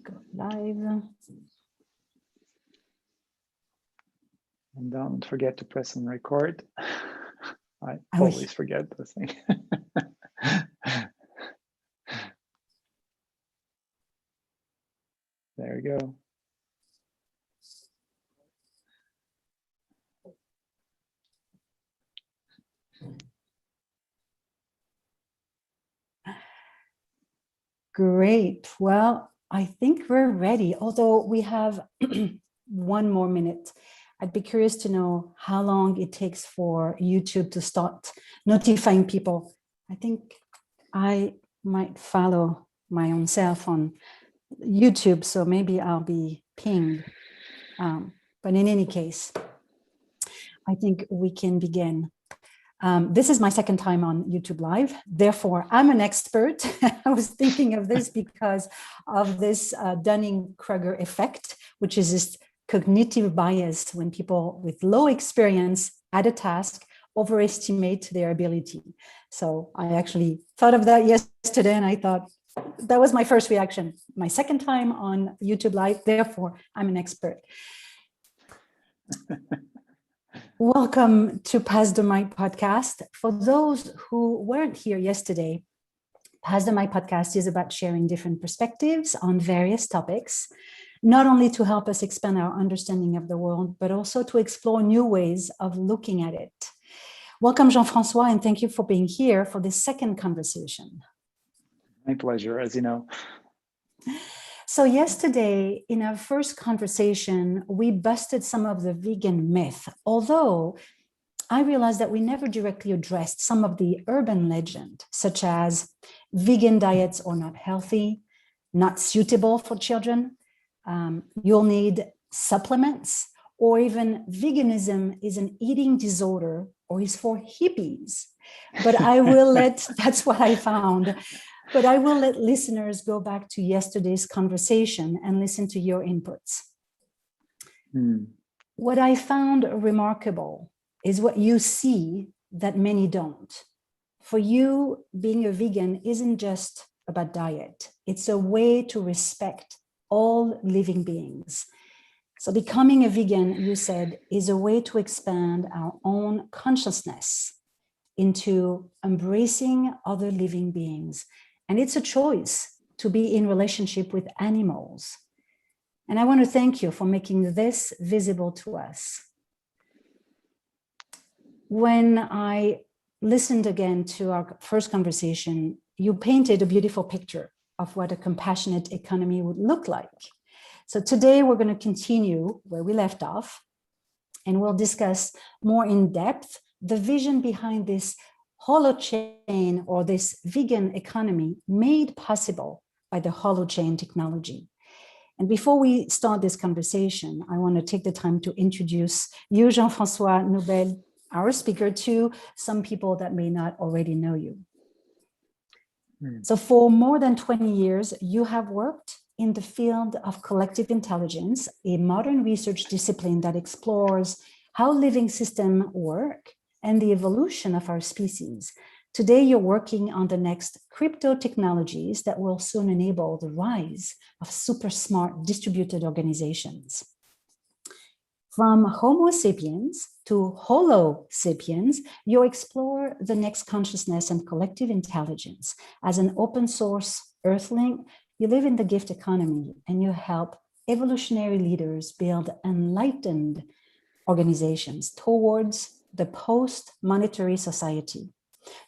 Go live. And don't forget to press and record. I always forget this thing. There we go. Great. Well, I think we're ready, although we have 1 more minute. I'd be curious to know how long it takes for YouTube to start notifying people. I think I might follow my own self on YouTube, so maybe I'll be pinged. But in any case, I think we can begin. This is my second time on YouTube Live. Therefore, I'm an expert. I was thinking of this because of this Dunning-Kruger effect, which is this cognitive bias when people with low experience at a task overestimate their ability. So I actually thought of that yesterday, and I thought that was my first reaction. My second time on YouTube Live, therefore, I'm an expert. Welcome to Pass the Mic podcast. For those who weren't here yesterday, Pass the Mic podcast is about sharing different perspectives on various topics, not only to help us expand our understanding of the world, but also to explore new ways of looking at it. Welcome, Jean-François, and thank you for being here for this second conversation. My pleasure, as you know. So yesterday, in our first conversation, we busted some of the vegan myth, although I realized that we never directly addressed some of the urban legend, such as vegan diets are not healthy, not suitable for children, you'll need supplements, or even veganism is an eating disorder or is for hippies. But I will that's what I found. But I will let listeners go back to yesterday's conversation and listen to your inputs. What I found remarkable is what you see that many don't. For you, being a vegan isn't just about diet. It's a way to respect all living beings. So becoming a vegan, you said, is a way to expand our own consciousness into embracing other living beings. And it's a choice to be in relationship with animals. And I want to thank you for making this visible to us. When I listened again to our first conversation, you painted a beautiful picture of what a compassionate economy would look like. So today we're going to continue where we left off, and we'll discuss more in depth the vision behind this Holochain, or this vegan economy made possible by the Holochain technology. And before we start this conversation, I want to take the time to introduce you, Jean-François Noubel, our speaker, to some people that may not already know you. So for more than 20 years, you have worked in the field of collective intelligence, a modern research discipline that explores how living systems work and the evolution of our species. Today, you're working on the next crypto technologies that will soon enable the rise of super smart distributed organizations. From Homo sapiens to Holo sapiens, you explore the next consciousness and collective intelligence. As an open source earthling, you live in the gift economy and you help evolutionary leaders build enlightened organizations towards the post-monetary society.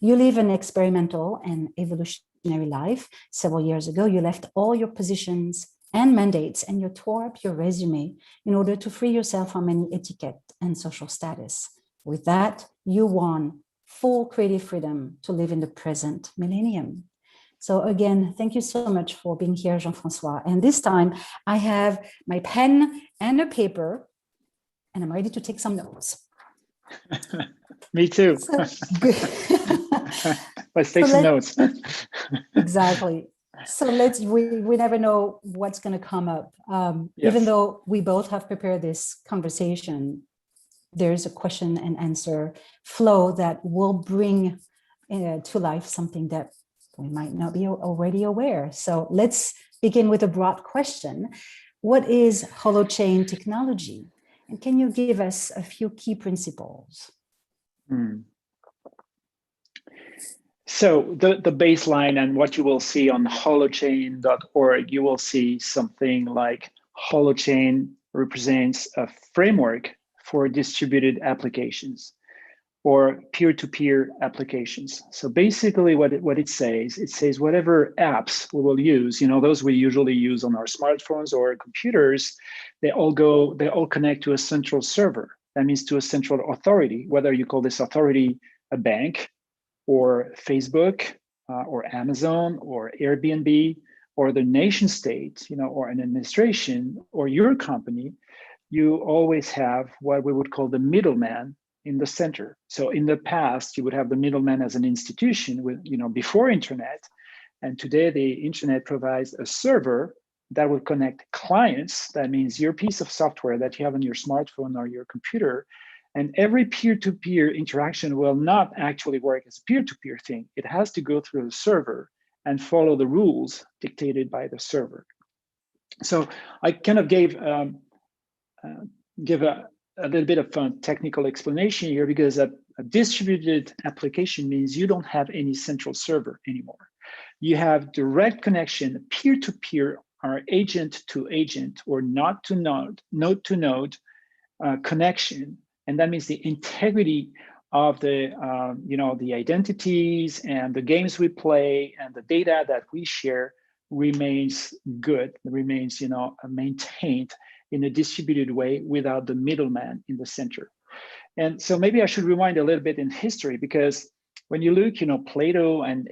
You live an experimental and evolutionary life. Several years ago, you left all your positions and mandates and you tore up your resume in order to free yourself from any etiquette and social status. With that, you won full creative freedom to live in the present millennium. So again, thank you so much for being here, Jean-François. And this time I have my pen and a paper and I'm ready to take some notes. Me too. So, let's take some notes. Exactly. So we never know what's going to come up. Yes. Even though we both have prepared this conversation, there's a question and answer flow that will bring to life something that we might not be already aware. So let's begin with a broad question. What is Holochain technology? And can you give us a few key principles? So the baseline and what you will see on holochain.org, you will see something like Holochain represents a framework for distributed applications or peer-to-peer applications. So basically what it says whatever apps we will use, those we usually use on our smartphones or computers, they all connect to a central server. That means to a central authority, whether you call this authority a bank or Facebook or Amazon or Airbnb or the nation state, or an administration or your company, you always have what we would call the middleman in the center. So in the past, you would have the middleman as an institution with, before internet. And today the internet provides a server that will connect clients. That means your piece of software that you have on your smartphone or your computer. And every peer-to-peer interaction will not actually work as a peer-to-peer thing. It has to go through the server and follow the rules dictated by the server. So I kind of give a little bit of a technical explanation here, because a distributed application means you don't have any central server anymore. You have direct connection, peer-to-peer, or agent-to-agent, or node-to-node, node-to-node connection. And that means the integrity of the, the identities and the games we play and the data that we share remains good, remains, maintained in a distributed way without the middleman in the center. And so maybe I should rewind a little bit in history, because when you look, Plato and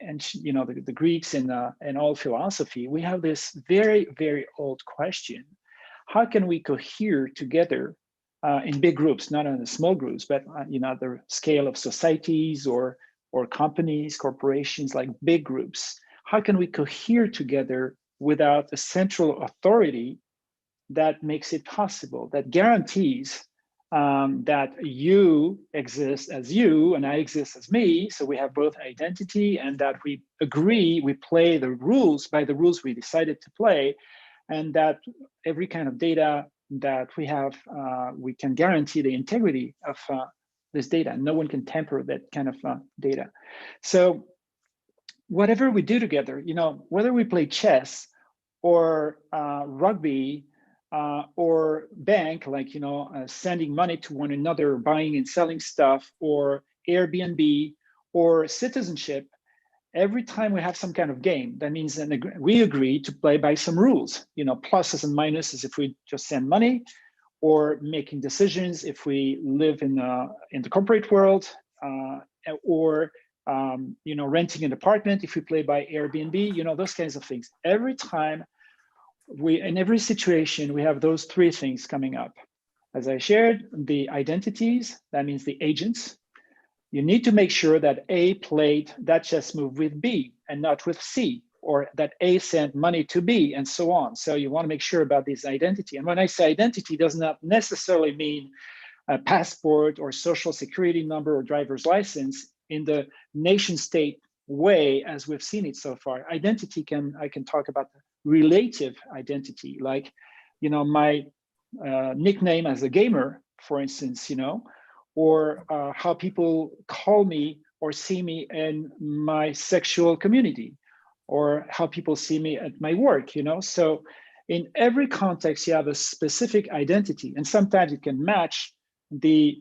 the Greeks and all philosophy, we have this very, very old question: how can we cohere together in big groups, not in the small groups, but the scale of societies or companies, corporations, like big groups? How can we cohere together without a central authority that makes it possible, that guarantees that you exist as you and I exist as me, so we have both identity, and that we agree, we play the rules by the rules we decided to play, and that every kind of data that we have, we can guarantee the integrity of this data. No one can tamper that kind of data. So whatever we do together, whether we play chess or rugby, or bank, like, sending money to one another, buying and selling stuff, or Airbnb, or citizenship, every time we have some kind of game, that means we agree to play by some rules, pluses and minuses if we just send money, or making decisions if we live in the corporate world, or renting an apartment if we play by Airbnb, those kinds of things. Every time in every situation, we have those three things coming up. As I shared, the identities, that means the agents. You need to make sure that A played that chess move with B and not with C, or that A sent money to B, and so on. So you want to make sure about this identity. And when I say identity, it does not necessarily mean a passport or social security number or driver's license in the nation state way as we've seen it so far. Identity I can talk about relative identity, like, my nickname as a gamer, for instance, or how people call me or see me in my sexual community, or how people see me at my work, So in every context, you have a specific identity, and sometimes it can match the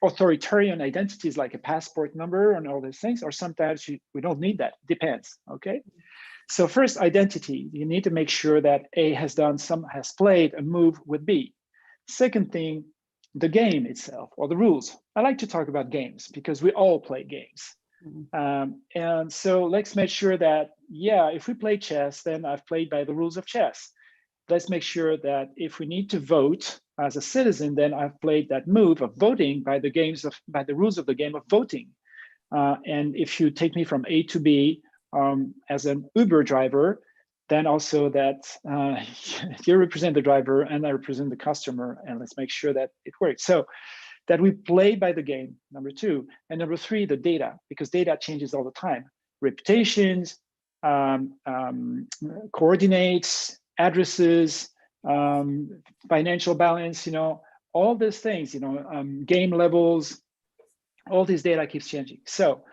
authoritarian identities like a passport number and all these things, or sometimes we don't need that, depends, okay? So first, identity, you need to make sure that A has played a move with B. Second thing, the game itself, or the rules. I like to talk about games because we all play games. Mm-hmm. And so let's make sure that, if we play chess, then I've played by the rules of chess. Let's make sure that if we need to vote as a citizen, then I've played that move of voting by the rules of the game of voting. And if you take me from A to B as an Uber driver, then also that you represent the driver and I represent the customer, and let's make sure that it works. So that we play by the game, number two. And number three, the data, because data changes all the time. Reputations, coordinates, addresses, financial balance, all these things, game levels, all this data keeps changing. So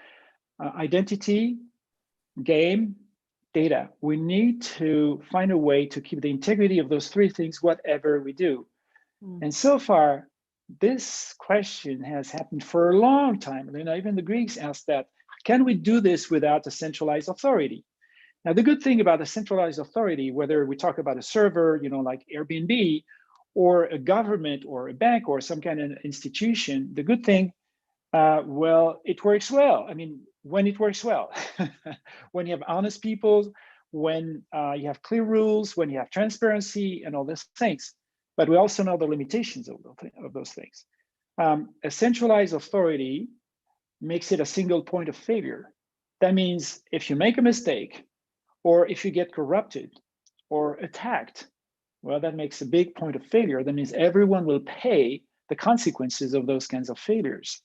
identity, game, data. We need to find a way to keep the integrity of those three things, whatever we do. And so far, this question has happened for a long time. Even the Greeks asked that, can we do this without a centralized authority? Now, the good thing about a centralized authority, whether we talk about a server, like Airbnb, or a government or a bank or some kind of institution, the good thing, well, it works well. When it works well, when you have honest people, when you have clear rules, when you have transparency and all these things. But we also know the limitations of those things. A centralized authority makes it a single point of failure. That means if you make a mistake, or if you get corrupted or attacked, well, that makes a big point of failure. That means everyone will pay the consequences of those kinds of failures.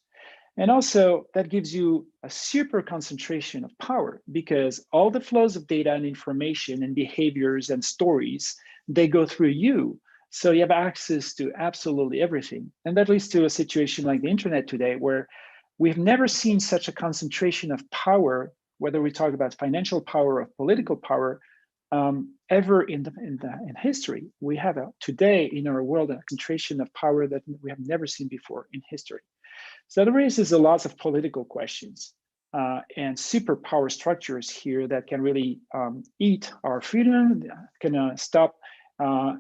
And also that gives you a super concentration of power, because all the flows of data and information and behaviors and stories, they go through you. So you have access to absolutely everything. And that leads to a situation like the internet today, where we've never seen such a concentration of power, whether we talk about financial power or political power, ever in history. We have today in our world a concentration of power that we have never seen before in history. So that raises a lot of political questions and superpower structures here that can really eat our freedom, can stop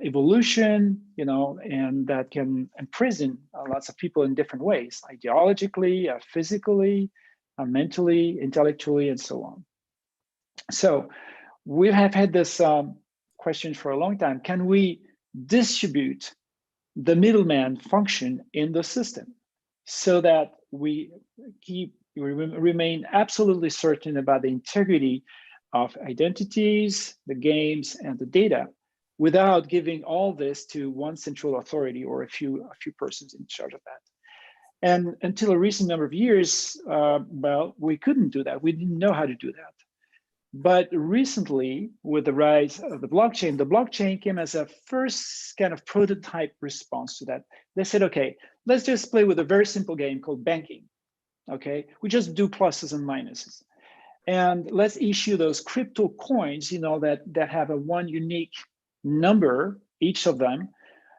evolution, and that can imprison lots of people in different ways, ideologically, physically, mentally, intellectually, and so on. So we have had this question for a long time. Can we distribute the middleman function in the system so that we remain absolutely certain about the integrity of identities, the games, and the data, without giving all this to one central authority or a few persons in charge of that? And until a recent number of years, well, we couldn't do that. We didn't know how to do that. But recently, with the rise of the blockchain came as a first kind of prototype response to that. They said, okay, let's just play with a very simple game called banking. Okay, we just do pluses and minuses. And let's issue those crypto coins, that have a one unique number, each of them.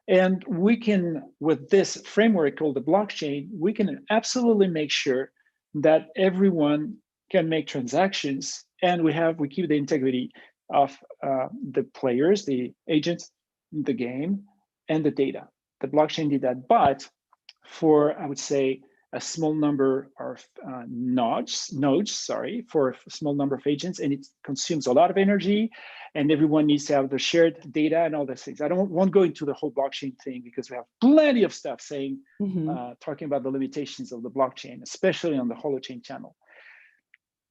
And we can, with this framework called the blockchain, we can absolutely make sure that everyone can make transactions, and we keep the integrity of the players, the agents, the game, and the data. The blockchain did that, but for, I would say, a small number of nodes, for a small number of agents, and it consumes a lot of energy, and everyone needs to have the shared data and all those things. I won't go into the whole blockchain thing, because we have plenty of stuff saying, talking about the limitations of the blockchain, especially on the Holochain channel.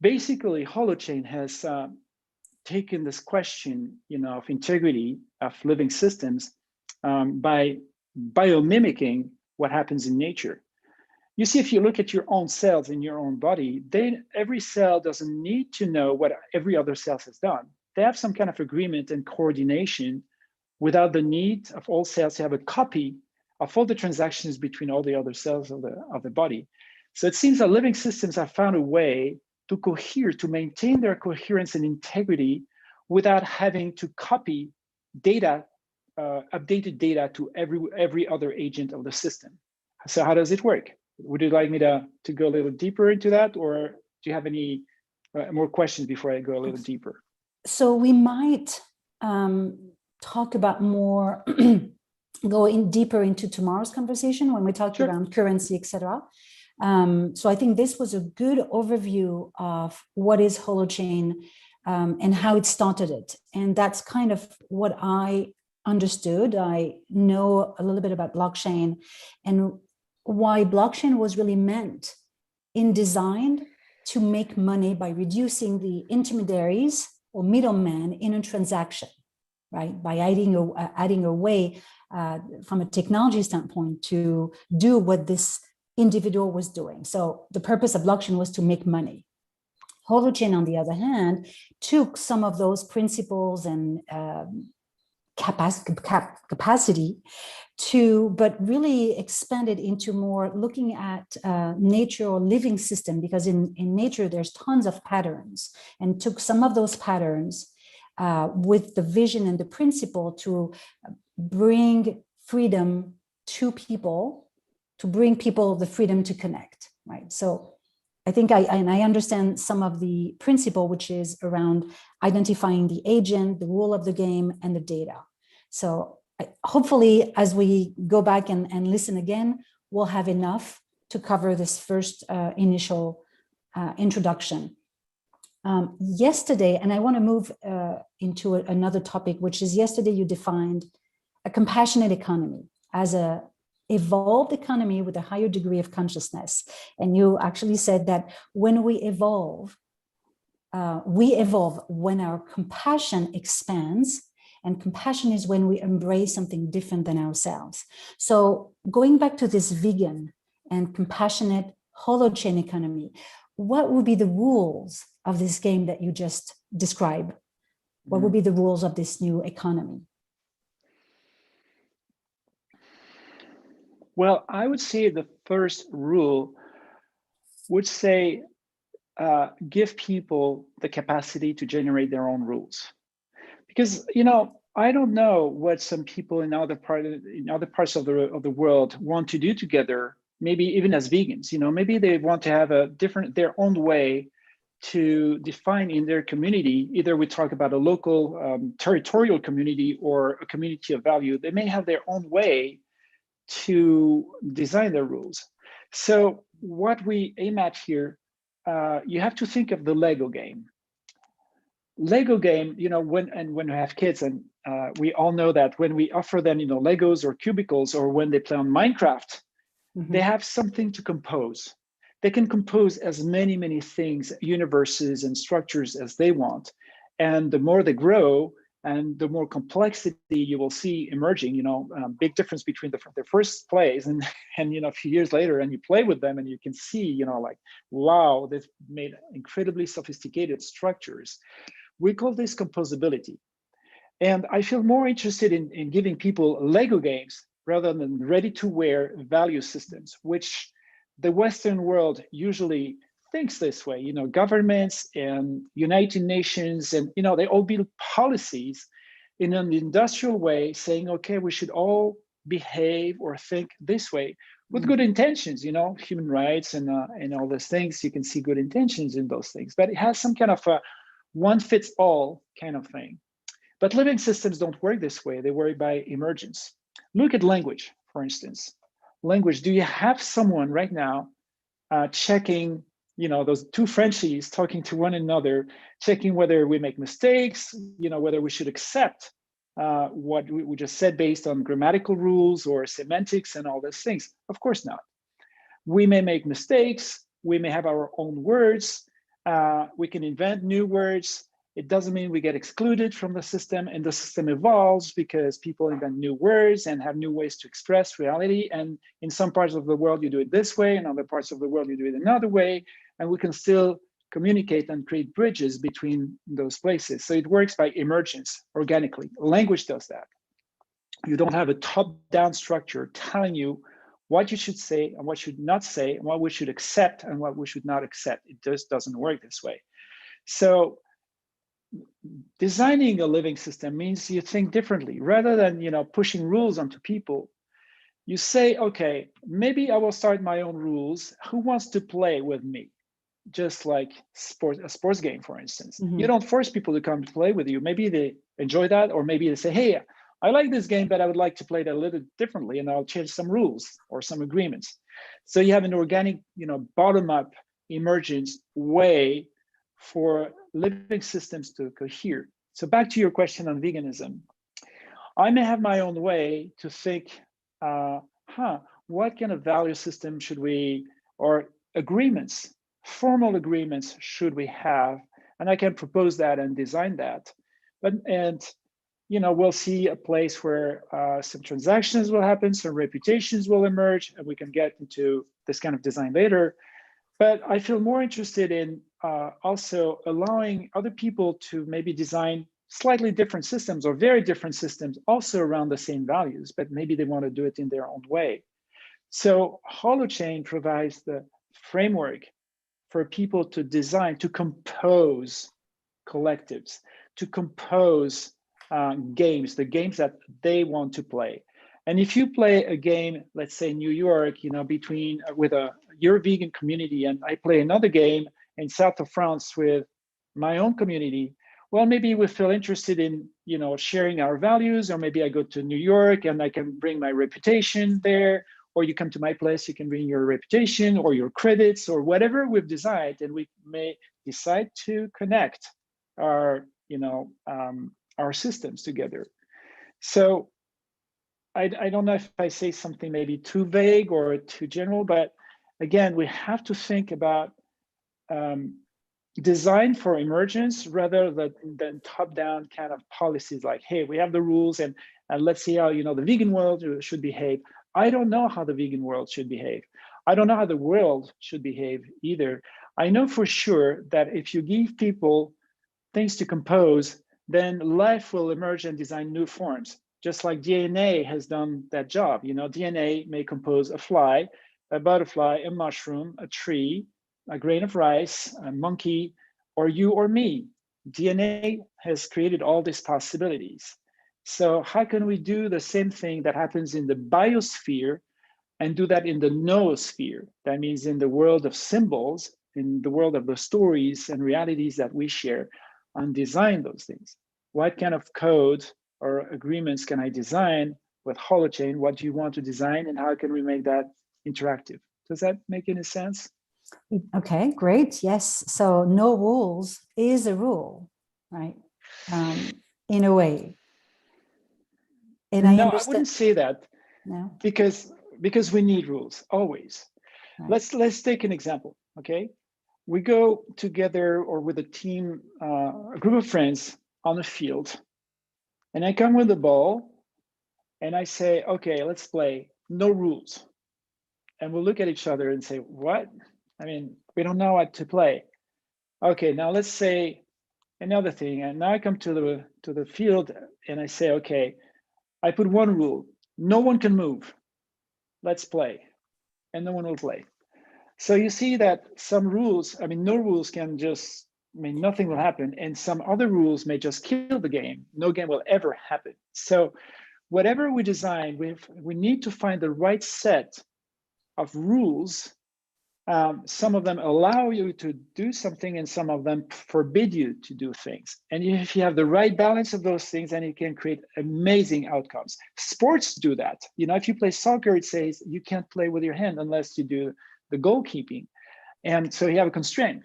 Basically, Holochain has taken this question, of integrity of living systems by biomimicking what happens in nature. You see, if you look at your own cells in your own body, every cell doesn't need to know what every other cell has done. They have some kind of agreement and coordination without the need of all cells to have a copy of all the transactions between all the other cells of the body. So it seems that living systems have found a way to cohere, to maintain their coherence and integrity without having to copy data, updated data to every other agent of the system. So how does it work? Would you like me to go a little deeper into that, or do you have any more questions before I go a little deeper? So we might talk about more, go in deeper into tomorrow's conversation when we talk around currency, etc. So I think this was a good overview of what is Holochain and how it started it. And that's kind of what I understood. I know a little bit about blockchain and why blockchain was really meant in design to make money by reducing the intermediaries or middlemen in a transaction, right? By adding a way from a technology standpoint to do what this individual was doing. So the purpose of blockchain was to make money. Holochain, on the other hand, took some of those principles and capacity but really expanded into more looking at nature or living system, because in nature there's tons of patterns, and took some of those patterns with the vision and the principle to bring freedom to people, to bring people the freedom to connect, right? So I think I understand some of the principle, which is around identifying the agent, the rule of the game, and the data. So hopefully, as we go back and listen again, we'll have enough to cover this first initial introduction. Yesterday, and I want to move into another topic, which is yesterday you defined a compassionate economy as a evolved economy with a higher degree of consciousness. And you actually said that when we evolve when our compassion expands, and compassion is when we embrace something different than ourselves. So going back to this vegan and compassionate holochain economy, what would be the rules of this game that you just described? What would be the rules of this new economy? Well, I would say the first rule would say, give people the capacity to generate their own rules. Because, I don't know what some people in other parts of the world want to do together, maybe even as vegans. Maybe they want to have their own way to define in their community. Either we talk about a local territorial community or a community of value. They may have their own way to design their rules. So what we aim at here, you have to think of the Lego game. Lego game, when we have kids, and we all know that when we offer them, Legos or cubicles, or when they play on Minecraft, they have something to compose. They can compose as many things, universes and structures as they want. And the more they grow, and the more complexity you will see emerging, big difference between the first plays and a few years later, and you play with them and you can see, like, wow, they've made incredibly sophisticated structures. We call this composability. And I feel more interested in giving people Lego games rather than ready-to-wear value systems, which the Western world usually thinks this way. Governments and United Nations, and they all build policies in an industrial way, saying, okay, we should all behave or think this way with good intentions. Human rights and all those things. You can see good intentions in those things, but it has some kind of a one-fits-all kind of thing. But living systems don't work this way. They work by emergence. Look at language, for instance. Language. Do you have someone right now checking, those two Frenchies talking to one another, checking whether we make mistakes, whether we should accept what we just said based on grammatical rules or semantics and all those things? Of course not. We may make mistakes. We may have our own words. We can invent new words. It doesn't mean we get excluded from the system, and the system evolves because people invent new words and have new ways to express reality. And in some parts of the world, you do it this way. In other parts of the world, you do it another way. And we can still communicate and create bridges between those places. So it works by emergence, organically. Language does that. You don't have a top-down structure telling you what you should say and what should not say, and what we should accept and what we should not accept. It just doesn't work this way. So designing a living system means you think differently. Rather than pushing rules onto people, you say, okay, maybe I will start my own rules. Who wants to play with me? Just like a sports game, for instance. You don't force people to come to play with you. Maybe they enjoy that, or maybe they say, hey, I like this game, but I would like to play it a little differently, and I'll change some rules or some agreements. So you have an organic, bottom-up emergence way for living systems to cohere. So back to your question on veganism. I may have my own way to think, what kind of value system should we, or agreements, formal agreements should we have? And I can propose that and design that. We'll see a place where some transactions will happen, some reputations will emerge, and we can get into this kind of design later. But I feel more interested in also allowing other people to maybe design slightly different systems or very different systems also around the same values, but maybe they want to do it in their own way. So Holochain provides the framework for people to design, to compose collectives, to compose games, the games that they want to play. And if you play a game, let's say New York, between with your vegan community, and I play another game in south of France with my own community, well, maybe we feel interested in sharing our values, or maybe I go to New York and I can bring my reputation there, or you come to my place, you can bring your reputation or your credits or whatever we've decided, and we may decide to connect our our systems together. So I don't know if I say something maybe too vague or too general, but again, we have to think about design for emergence rather than top-down kind of policies like, hey, we have the rules and let's see how the vegan world should behave. I don't know how the vegan world should behave. I don't know how the world should behave either. I know for sure that if you give people things to compose, then life will emerge and design new forms, just like DNA has done that job. DNA may compose a fly, a butterfly, a mushroom, a tree, a grain of rice, a monkey, or you or me. DNA has created all these possibilities. So how can we do the same thing that happens in the biosphere and do that in the noosphere? That means in the world of symbols, in the world of the stories and realities that we share, and design those things. What kind of code or agreements can I design with Holochain? What do you want to design, and how can we make that interactive? Does that make any sense? Okay, great. Yes. So no rules is a rule, right? In a way. And no, I understand. I wouldn't say that. No, because we need rules always. Right. Let's take an example. Okay, we go together or with a team, a group of friends on the field, and I come with the ball, and I say, okay, let's play. No rules. And we'll look at each other and say, what? I mean, we don't know what to play. Okay, now let's say another thing. And now I come to the field and I say, okay, I put one rule: no one can move. Let's play. And no one will play. So you see that some rules, no rules can just, nothing will happen. And some other rules may just kill the game. No game will ever happen. So whatever we design, we need to find the right set of rules. Some of them allow you to do something and some of them forbid you to do things. And if you have the right balance of those things, then you can create amazing outcomes. Sports do that. If you play soccer, it says you can't play with your hand unless you do the goalkeeping. And so you have a constraint,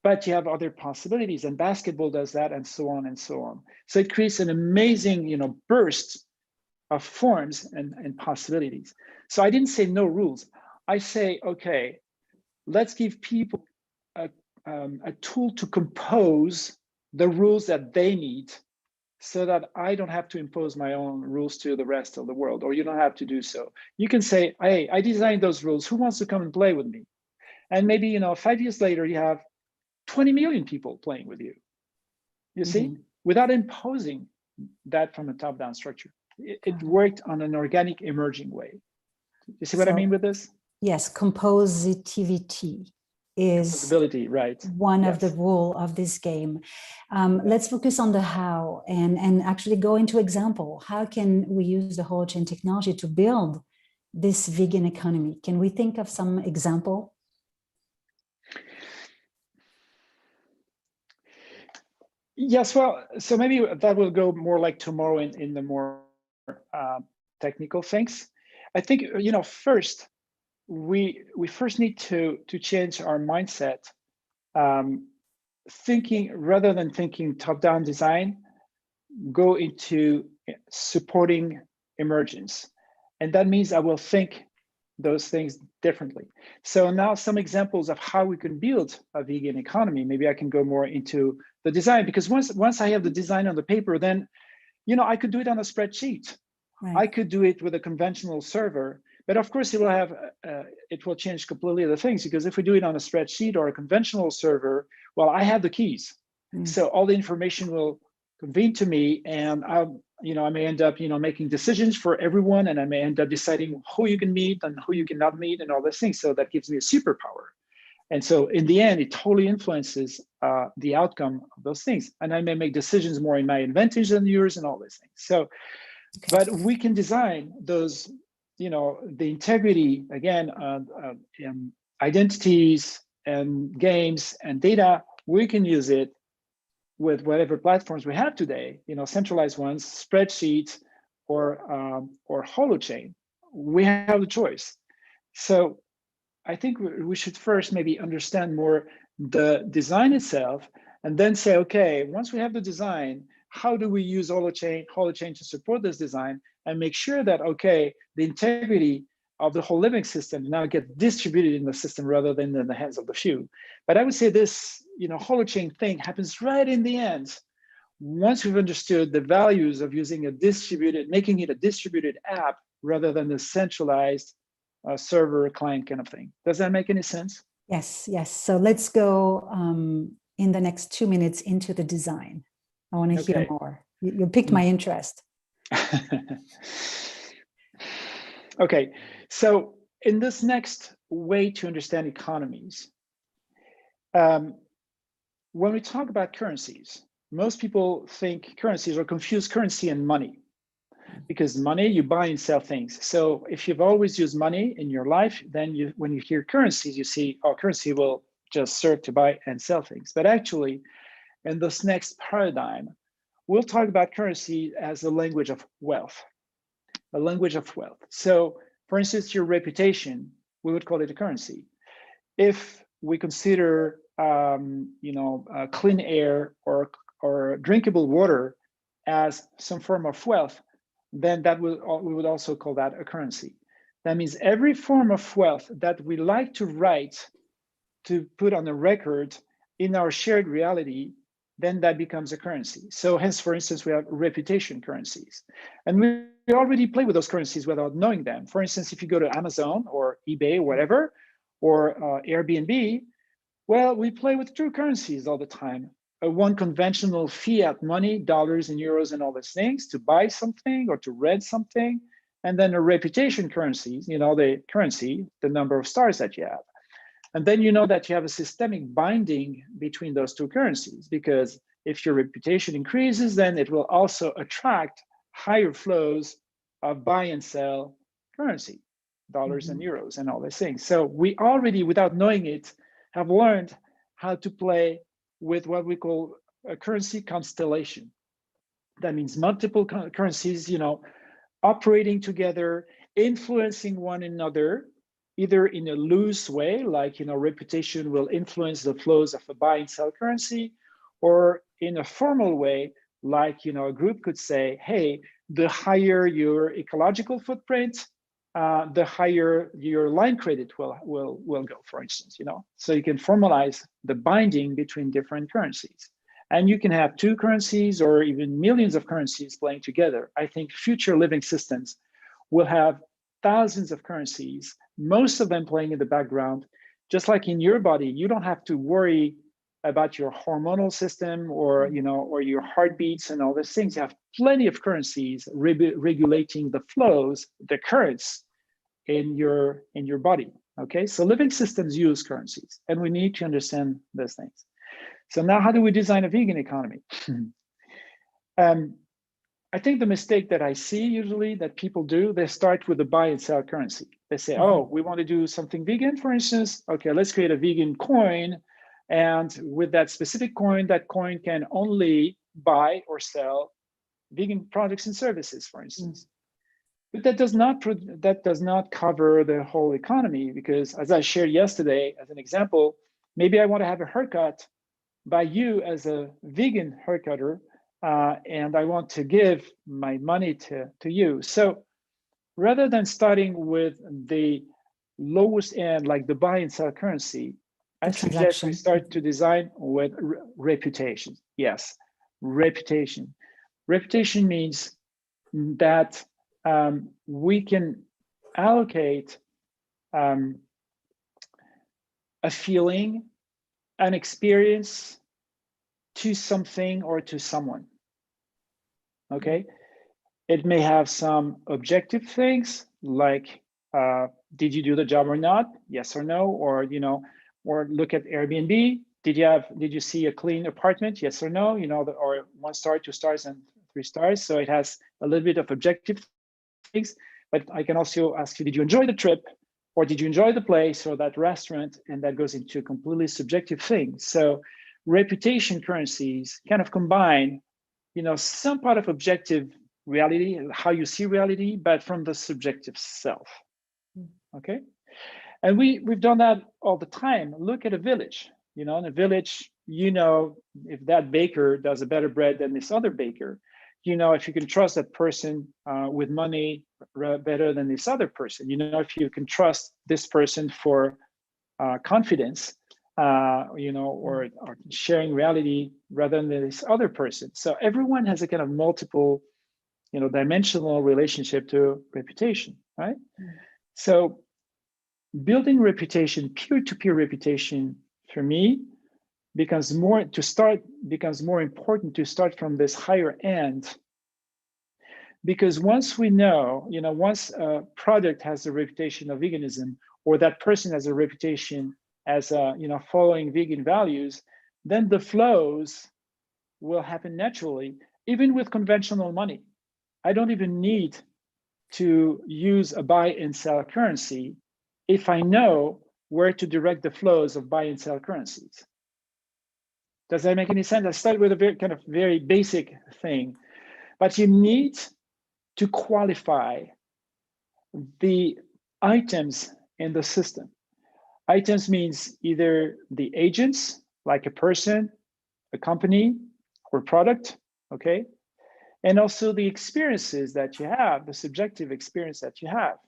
but you have other possibilities, and basketball does that, and so on and so on. So it creates an amazing, burst of forms and possibilities. So I didn't say no rules. I say, okay, let's give people a tool to compose the rules that they need, so that I don't have to impose my own rules to the rest of the world, or you don't have to do so. You can say, hey, I designed those rules. Who wants to come and play with me? And maybe 5 years later, you have 20 million people playing with you. You see, without imposing that from a top-down structure. It worked on an organic, emerging way. You see what I mean with this? Yes, compositivity is right. one of the rule of this game. Let's focus on the how and actually go into example. How can we use the Holochain technology to build this vegan economy? Can we think of some example? Yes, well, so maybe that will go more like tomorrow in the more technical things. I think, first, we first need to change our mindset, thinking rather than thinking top-down design, go into supporting emergence. And that means I will think those things differently. So now some examples of how we can build a vegan economy. Maybe I can go more into the design, because once I have the design on the paper, then I could do it on a spreadsheet. Right. I could do it with a conventional server, But of course, it will change completely the things, because if we do it on a spreadsheet or a conventional server, well, I have the keys. So all the information will convene to me, and I may end up, making decisions for everyone, and I may end up deciding who you can meet and who you cannot meet and all those things. So that gives me a superpower. And so in the end, it totally influences the outcome of those things. And I may make decisions more in my advantage than yours and all these things. So, but we can design those, the integrity, again, identities and games and data. We can use it with whatever platforms we have today, centralized ones, spreadsheets, or Holochain. We have the choice. So I think we should first maybe understand more the design itself, and then say, okay, once we have the design, how do we use Holochain to support this design and make sure that, okay, the integrity of the whole living system now gets distributed in the system rather than in the hands of the few. But I would say this, Holochain thing happens right in the end. Once we've understood the values of using making it a distributed app rather than the centralized server client kind of thing. Does that make any sense? Yes. So let's go in the next 2 minutes into the design. I want to hear more. You piqued my interest. Okay, so in this next way to understand economies, when we talk about currencies, most people think currencies or confuse currency and money. Because money, you buy and sell things. So if you've always used money in your life, then when you hear currencies, you see, oh, currency will just serve to buy and sell things. But actually, in this next paradigm, we'll talk about currency as a language of wealth, a language of wealth. So for instance, your reputation, we would call it a currency. If we consider, clean air or drinkable water as some form of wealth, then we would also call that a currency. That means every form of wealth that we like to write, to put on a record in our shared reality, then that becomes a currency. So hence, for instance, we have reputation currencies. And we already play with those currencies without knowing them. For instance, if you go to Amazon or eBay, whatever, or Airbnb, well, we play with true currencies all the time. One conventional fiat money, dollars and euros and all these things, to buy something or to rent something, and then a reputation currencies, the currency, the number of stars that you have. And then you know that you have a systemic binding between those two currencies, because if your reputation increases, then it will also attract higher flows of buy and sell currency, dollars and euros and all these things. So we already, without knowing it, have learned how to play with what we call a currency constellation. That means multiple currencies, operating together, influencing one another, either in a loose way, like, reputation will influence the flows of a buy and sell currency, or in a formal way, like, a group could say, hey, the higher your ecological footprint, the higher your line credit will go, for instance, So you can formalize the binding between different currencies. And you can have two currencies or even millions of currencies playing together. I think future living systems will have thousands of currencies, most of them playing in the background. Just like in your body, you don't have to worry about your hormonal system or your heartbeats and all these things. You have plenty of currencies regulating the flows, the currents in your body. Okay, so living systems use currencies, and we need to understand those things. So now, how do we design a vegan economy? I think the mistake that I see usually that people do, they start with the buy and sell currency. They say, oh, we want to do something vegan, for instance. Okay, let's create a vegan coin. And with that specific coin, that coin can only buy or sell vegan products and services, for instance. But that does not cover the whole economy, because as I shared yesterday as an example, maybe I want to have a haircut by you as a vegan haircutter, and I want to give my money to you. So rather than starting with the lowest end, like the buy and sell currency, I suggest we start to design with reputation. Yes, reputation. Reputation means that we can allocate a feeling, an experience to something or to someone. Okay, it may have some objective things like did you do the job or not? Yes or no, or or look at Airbnb. Did you see a clean apartment? Yes or no? Or 1 star, 2 stars, and 3 stars. So it has a little bit of objective things, but I can also ask you, did you enjoy the trip? Or did you enjoy the place or that restaurant? And that goes into a completely subjective thing. So reputation currencies kind of combine, some part of objective reality, how you see reality, but from the subjective self. Okay. And we've done that all the time. Look at a village. In a village, if that baker does a better bread than this other baker, if you can trust that person with money better than this other person, if you can trust this person for confidence, or sharing reality rather than this other person. So everyone has a kind of multiple, dimensional relationship to reputation, right? So building reputation, peer-to-peer reputation, for me, becomes more important to start from this higher end. Because once we know, once a product has a reputation of veganism, or that person has a reputation as following vegan values, then the flows will happen naturally, even with conventional money. I don't even need to use a buy and sell currency if I know where to direct the flows of buy and sell currencies. Does that make any sense? I started with a very basic thing, but you need to qualify the items in the system. Items means either the agents, like a person, a company, or product, okay? And also the experiences that you have, the subjective experience that you have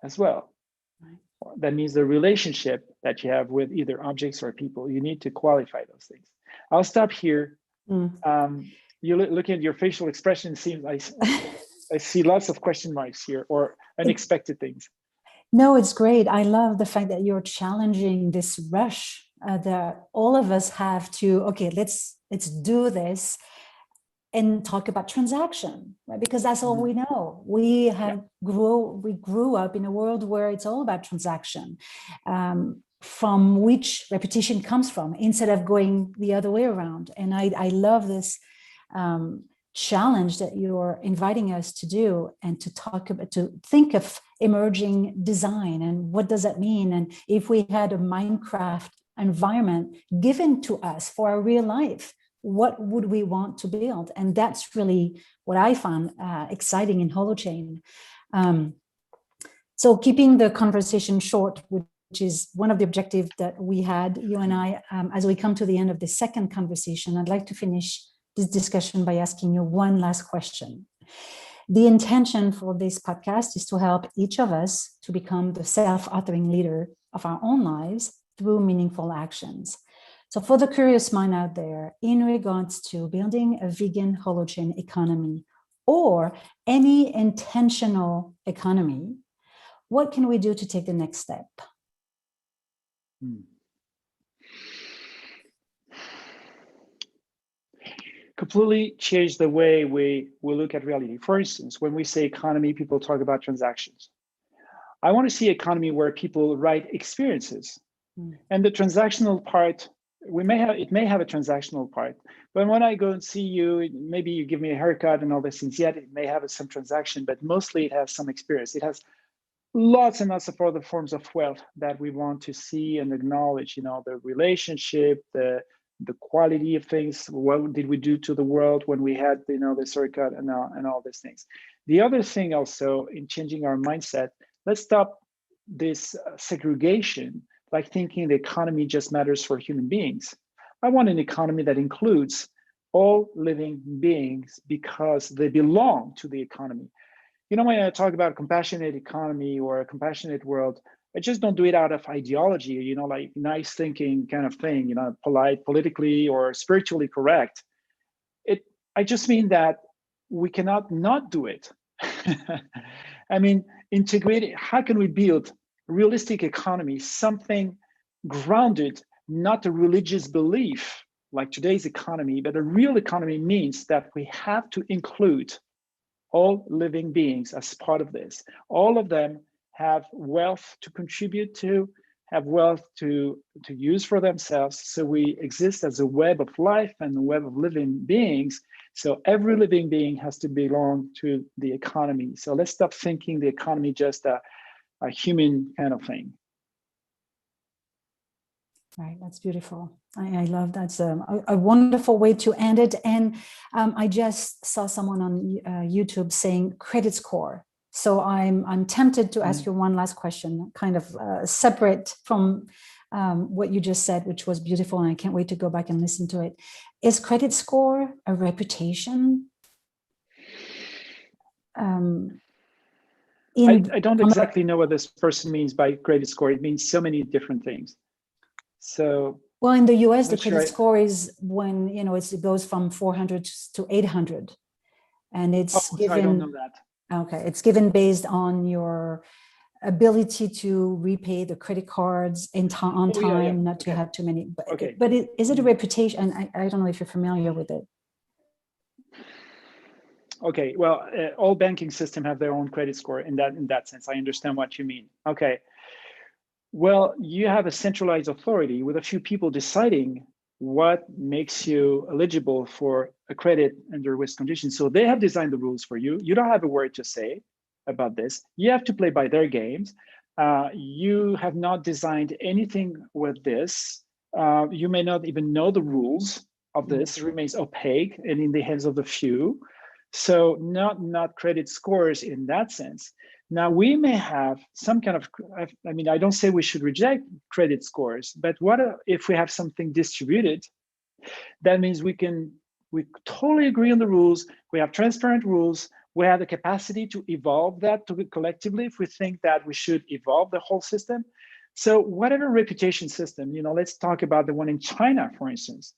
as well. Right. That means the relationship that you have with either objects or people. You need to qualify those things. I'll stop here. You look at your facial expression, seems like I see lots of question marks here or unexpected things. No, it's great. I love the fact that you're challenging this rush that all of us have to, okay, let's do this and talk about transaction, right? Because that's all we know. We grew up in a world where it's all about transaction, from which repetition comes from, instead of going the other way around. And I love this challenge that you're inviting us to do, and to talk about, to think of emerging design and what does that mean. And if we had a Minecraft environment given to us for our real life, what would we want to build? And that's really what I found exciting in Holochain. So keeping the conversation short, which is one of the objectives that we had, you and I, as we come to the end of the second conversation, I'd like to finish this discussion by asking you one last question. The intention for this podcast is to help each of us to become the self-authoring leader of our own lives through meaningful actions. So for the curious mind out there, in regards to building a vegan holochain economy or any intentional economy, what can we do to take the next step? Completely change the way we look at reality. For instance, when we say economy, people talk about transactions. I want to see economy where people write experiences. And the transactional part, it may have a transactional part, but when I go and see you, maybe you give me a haircut and all these things, yet it may have some transaction, but mostly it has some experience. It has lots and lots of other forms of wealth that we want to see and acknowledge, the relationship, the quality of things. What did we do to the world when we had, this haircut and all these things. The other thing also in changing our mindset, let's stop this segregation, like thinking the economy just matters for human beings. I want an economy that includes all living beings because they belong to the economy. When I talk about a compassionate economy or a compassionate world, I just don't do it out of ideology, like nice thinking kind of thing, polite, politically or spiritually correct. I just mean that we cannot not do it. I mean, integrated, how can we build a realistic economy, something grounded, not a religious belief like today's economy, but a real economy means that we have to include all living beings as part of this. All of them have wealth to contribute to, have wealth to use for themselves. So we exist as a web of life and a web of living beings. So every living being has to belong to the economy. So let's stop thinking the economy just a human kind of thing. Right, that's beautiful. I love that's a wonderful way to end it. And I just saw someone on YouTube saying credit score. So I'm tempted to ask you one last question, kind of separate from what you just said, which was beautiful, and I can't wait to go back and listen to it. Is credit score a reputation? I don't exactly know what this person means by credit score. It means so many different things. So, well, in the US, the credit score is when, you know, it goes from 400 to 800, and it's given. I don't know that. Okay, it's given based on your ability to repay the credit cards on time, not to have too many. But is it a reputation? And I don't know if you're familiar with it. Okay, well, all banking systems have their own credit score in that sense. I understand what you mean. Okay. Well, you have a centralized authority with a few people deciding what makes you eligible for a credit under which conditions. So they have designed the rules for you. You don't have a word to say about this. You have to play by their games. You have not designed anything with this. You may not even know the rules of this. It remains opaque and in the hands of the few. So not credit scores in that sense. Now, we may have some kind of, I mean, I don't say we should reject credit scores, but what if we have something distributed? That means we totally agree on the rules. We have transparent rules. We have the capacity to evolve that collectively if we think that we should evolve the whole system. So whatever reputation system, you know, let's talk about the one in China, for instance.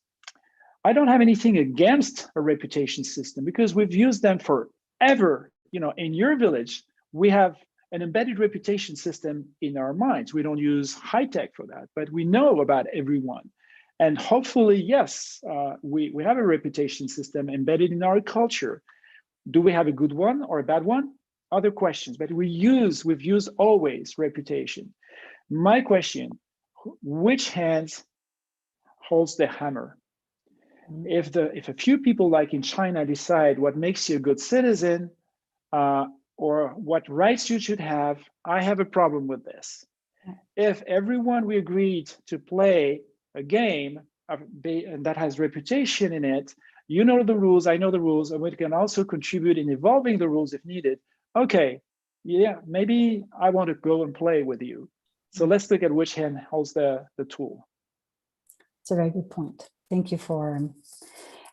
I don't have anything against a reputation system because we've used them forever. You know, in your village, we have an embedded reputation system in our minds. We don't use high tech for that, but we know about everyone. And hopefully, yes, we have a reputation system embedded in our culture. Do we have a good one or a bad one? Other questions, but we've used always reputation. My question, which hand holds the hammer? If a few people like in China decide what makes you a good citizen, or what rights you should have, I have a problem with this. If everyone we agreed to play a game and that has reputation in it, you know the rules, I know the rules, and we can also contribute in evolving the rules if needed. Okay, yeah, maybe I want to go and play with you. So let's look at which hand holds the tool. It's a very good point. Thank you for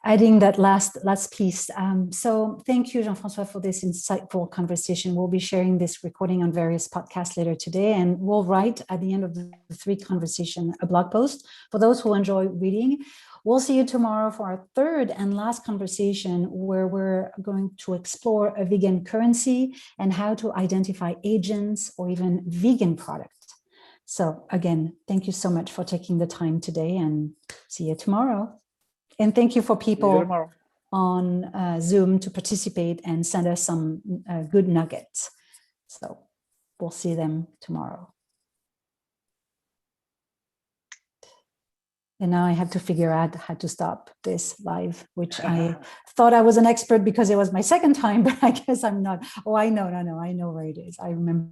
adding that last piece. So thank you, Jean-François, for this insightful conversation. We'll be sharing this recording on various podcasts later today, and we'll write at the end of the 3 conversation a blog post for those who enjoy reading. We'll see you tomorrow for our 3rd and last conversation, where we're going to explore a vegan currency and how to identify agents or even vegan products. So again, thank you so much for taking the time today, and see you tomorrow. And thank you for people on Zoom to participate and send us some good nuggets. So we'll see them tomorrow. And now I have to figure out how to stop this live, which I thought I was an expert because it was my 2nd time, but I guess I'm not. Oh, I know where it is. I remember.